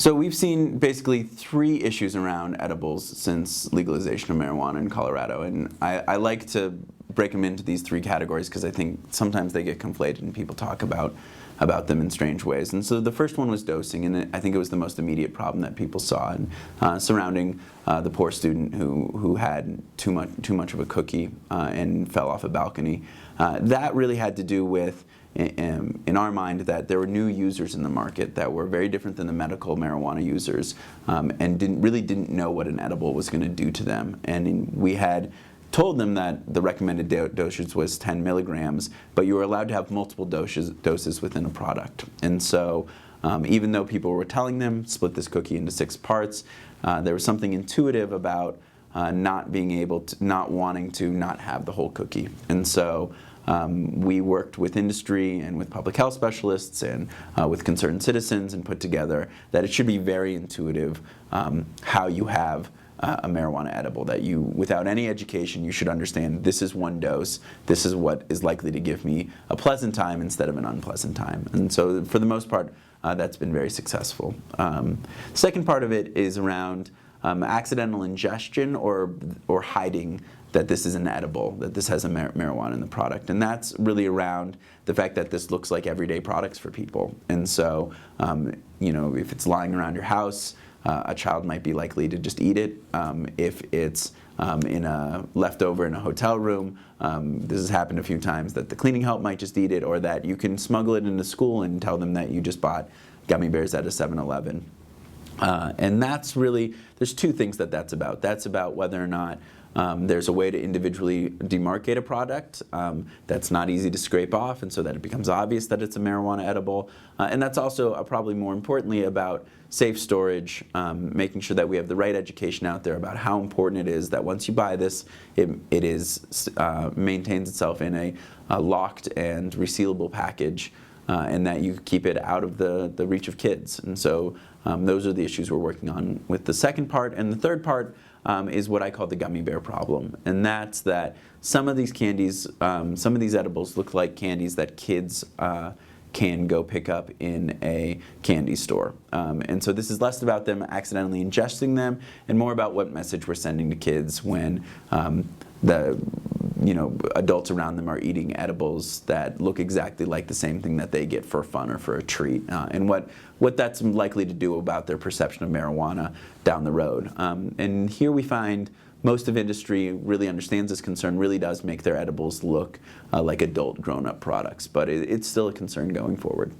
So we've seen basically 3 issues around edibles since legalization of marijuana in Colorado, and I like to break them into these 3 categories because I think sometimes they get conflated and people talk about them in strange ways. And so the first one was dosing, and I think it was the most immediate problem that people saw surrounding the poor student who had too much of a cookie and fell off a balcony. That really had to do with, in our mind, that there were new users in the market that were very different than the medical marijuana users, and really didn't know what an edible was going to do to them. And we had told them that the recommended dosage was 10 milligrams, but you were allowed to have multiple doses within a product. And so even though people were telling them, split this cookie into 6 parts, there was something intuitive about not wanting to not have the whole cookie. And so we worked with industry and with public health specialists and with concerned citizens and put together that it should be very intuitive how you have a marijuana edible, that you, without any education, you should understand this is 1 dose, this is what is likely to give me a pleasant time instead of an unpleasant time. And so for the most part, that's been very successful. The second part of it is around accidental ingestion or hiding that this is an edible, that this has a marijuana in the product. And that's really around the fact that this looks like everyday products for people. And so, if it's lying around your house, a child might be likely to just eat it. If it's leftover in a hotel room, this has happened a few times, that the cleaning help might just eat it, or that you can smuggle it into school and tell them that you just bought gummy bears at a 7-Eleven. And that's really, there's 2 things that's about. That's about whether or not there's a way to individually demarcate a product that's not easy to scrape off, and so that it becomes obvious that it's a marijuana edible. And that's also probably more importantly about safe storage, making sure that we have the right education out there about how important it is that once you buy this, it maintains itself in a locked and resealable package, and that you keep it out of the reach of kids. And so those are the issues we're working on with the second part. And the third part is what I call the gummy bear problem. And that's that some of these candies, some of these edibles look like candies that kids can go pick up in a candy store. And so this is less about them accidentally ingesting them and more about what message we're sending to kids when the adults around them are eating edibles that look exactly like the same thing that they get for fun or for a treat, and what that's likely to do about their perception of marijuana down the road. And here we find most of industry really understands this concern, really does make their edibles look like adult grown-up products, but it's still a concern going forward.